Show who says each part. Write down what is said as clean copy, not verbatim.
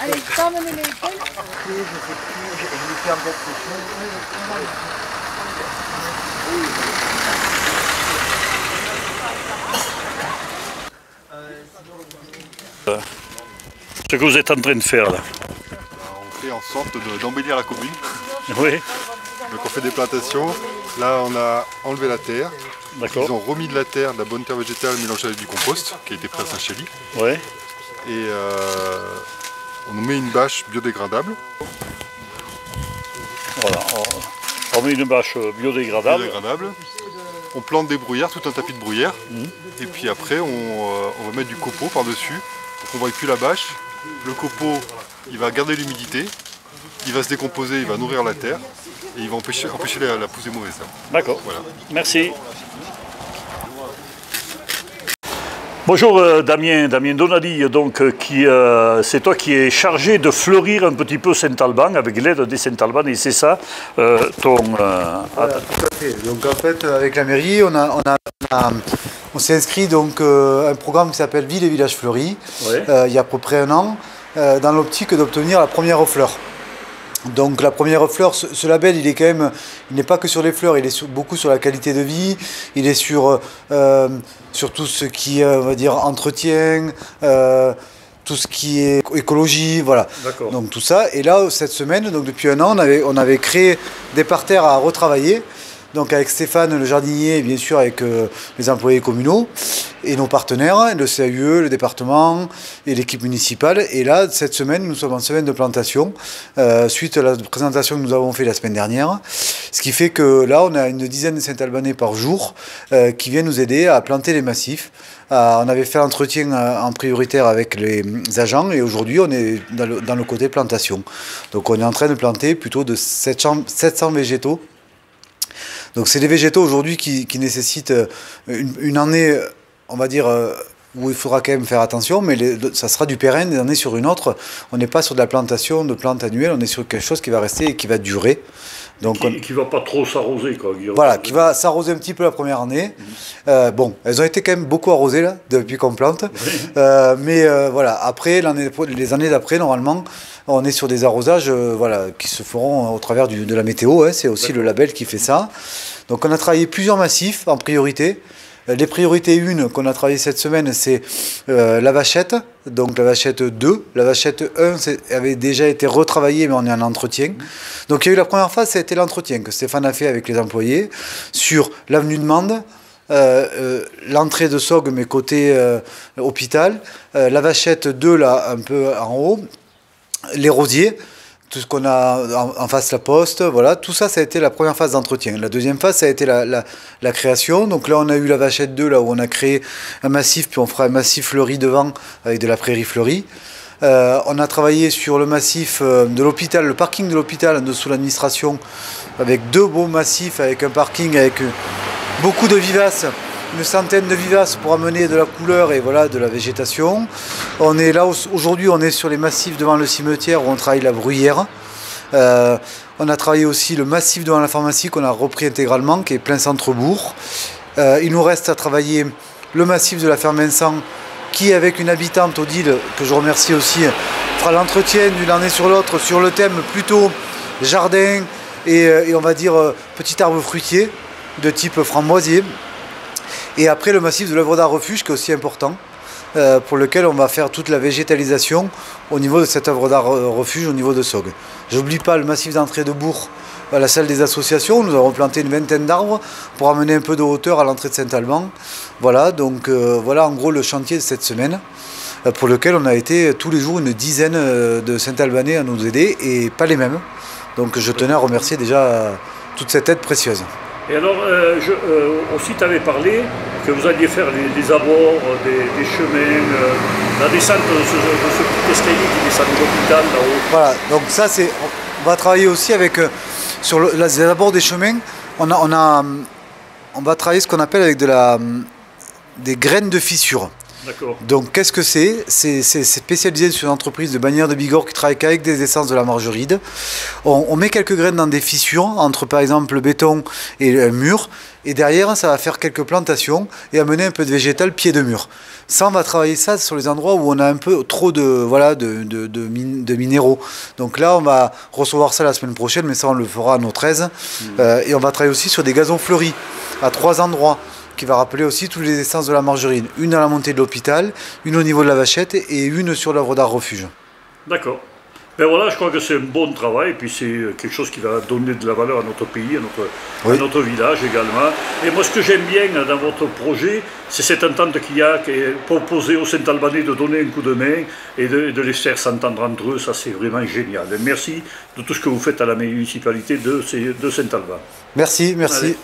Speaker 1: Allez, je peux emmener les pelles.
Speaker 2: Ce que vous êtes en train de faire là.
Speaker 3: On fait en sorte d'embellir la commune.
Speaker 2: Oui.
Speaker 3: Donc on fait des plantations. Là on a enlevé la terre.
Speaker 2: D'accord.
Speaker 3: Ils ont remis de la terre, de la bonne terre végétale mélangée avec du compost qui a été pris à Saint-Chély.
Speaker 2: Oui.
Speaker 3: Et on met une bâche biodégradable.
Speaker 2: Voilà. On met une bâche biodégradable.
Speaker 3: On plante des bruyères, tout un tapis de bruyère. Et puis après on va mettre du copeau par-dessus. Donc on ne voit plus la bâche. Le copeau il va garder l'humidité. Il va se décomposer, il va nourrir la terre. Et il va empêcher la poussée mauvaise.
Speaker 2: D'accord.
Speaker 3: Voilà.
Speaker 2: Merci. Bonjour Damien Donadi, donc c'est toi qui es chargé de fleurir un petit peu Saint-Alban avec l'aide des Saint-Alban et c'est ça
Speaker 4: Voilà, tout à fait. Donc en fait avec la mairie on s'est inscrit donc un programme qui s'appelle Ville et Villages Fleuris il y a à peu près un an dans l'optique d'obtenir la première fleur. Donc la première fleur, ce label, il n'est pas que sur les fleurs, il est beaucoup sur la qualité de vie, il est sur tout ce qui est, on va dire, entretien, tout ce qui est écologie, voilà. Donc tout ça. Et là, cette semaine, donc depuis un an, on avait créé des parterres à retravailler. Donc avec Stéphane, le jardinier, et bien sûr avec les employés communaux et nos partenaires, le CAUE, le département et l'équipe municipale. Et là, cette semaine, nous sommes en semaine de plantation, suite à la présentation que nous avons faite la semaine dernière. Ce qui fait que là, on a une dizaine de Saint-Albanais par jour qui viennent nous aider à planter les massifs. On avait fait l'entretien en prioritaire avec les agents et aujourd'hui, on est dans le côté plantation. Donc on est en train de planter plutôt de 700 végétaux. Donc c'est des végétaux aujourd'hui qui nécessitent une année, on va dire, où il faudra quand même faire attention, mais ça sera du pérenne d'une année sur une autre. On n'est pas sur de la plantation de plantes annuelles, on est sur quelque chose qui va rester et qui va durer. Donc
Speaker 2: qui ne va pas trop s'arroser, quoi.
Speaker 4: Voilà, qui va s'arroser un petit peu la première année. Bon, elles ont été quand même beaucoup arrosées là, depuis qu'on plante. Mais voilà, après, les années d'après, normalement, on est sur des arrosages qui se feront au travers de la météo. Hein, c'est aussi le label qui fait ça. Donc on a travaillé plusieurs massifs en priorité. Les priorités 1 qu'on a travaillé cette semaine, c'est la vachette, donc la vachette 2. La vachette 1 avait déjà été retravaillée, mais on est en entretien. Donc il y a eu la première phase, ça a été l'entretien que Stéphane a fait avec les employés sur l'avenue de Mende, l'entrée de Saugues, mais côté hôpital, la vachette 2, là, un peu en haut, les rosiers, tout ce qu'on a en face la poste, voilà, tout ça, ça a été la première phase d'entretien. La deuxième phase, ça a été la création. Donc là, on a eu la vachette 2, là où on a créé un massif, puis on fera un massif fleuri devant, avec de la prairie fleurie. On a travaillé sur le massif de l'hôpital, le parking de l'hôpital en dessous de l'administration, avec 2 beaux massifs, avec un parking avec beaucoup de vivaces, une centaine de vivaces pour amener de la couleur et voilà, de la végétation. On est là aujourd'hui, on est sur les massifs devant le cimetière où on travaille la bruyère. On a travaillé aussi le massif devant la pharmacie qu'on a repris intégralement, qui est plein centre-bourg. Il nous reste à travailler le massif de la ferme Vincent, qui avec une habitante, Odile, que je remercie aussi, fera l'entretien d'une année sur l'autre sur le thème plutôt jardin et on va dire petit arbre fruitier de type framboisier. Et après le massif de l'œuvre d'art refuge qui est aussi important, pour lequel on va faire toute la végétalisation au niveau de cette œuvre d'art refuge au niveau de Saugues. J'oublie pas le massif d'entrée de Bourg à la salle des associations. Nous avons planté une vingtaine d'arbres pour amener un peu de hauteur à l'entrée de Saint-Alban. Voilà, donc voilà en gros le chantier de cette semaine, pour lequel on a été tous les jours une dizaine de Saint-Albanais à nous aider et pas les mêmes. Donc je tenais à remercier déjà toute cette aide précieuse.
Speaker 2: Et alors, aussi tu avais parlé que vous alliez faire des abords, des chemins, la descente de ce petit escalier qui descend de l'hôpital là-haut.
Speaker 4: Voilà, donc ça on va travailler aussi avec, sur les abords des chemins, on va travailler ce qu'on appelle avec des graines de fissures.
Speaker 2: D'accord.
Speaker 4: Donc qu'est-ce que c'est? C'est spécialisé sur une entreprise de bannière de Bigorre qui travaille qu'avec des essences de la margeride. On met quelques graines dans des fissures entre par exemple le béton et le mur. Et derrière, ça va faire quelques plantations et amener un peu de végétal pied de mur. Ça, on va travailler ça sur les endroits où on a un peu trop de minéraux. Donc là, on va recevoir ça la semaine prochaine, mais ça, on le fera à nos 13. Et on va travailler aussi sur des gazons fleuris à 3 endroits, qui va rappeler aussi toutes les essences de la margerine. Une à la montée de l'hôpital, une au niveau de la Vachette et une sur l'œuvre d'art refuge.
Speaker 2: D'accord. Ben voilà, je crois que c'est un bon travail, et puis c'est quelque chose qui va donner de la valeur à notre pays, à notre village également. Et moi, ce que j'aime bien dans votre projet, c'est cette entente qu'il y a, qui est proposée aux Saint-Albanais de donner un coup de main et de les faire s'entendre entre eux. Ça, c'est vraiment génial. Et merci de tout ce que vous faites à la municipalité de Saint-Alban.
Speaker 4: Merci, merci.
Speaker 2: Allez.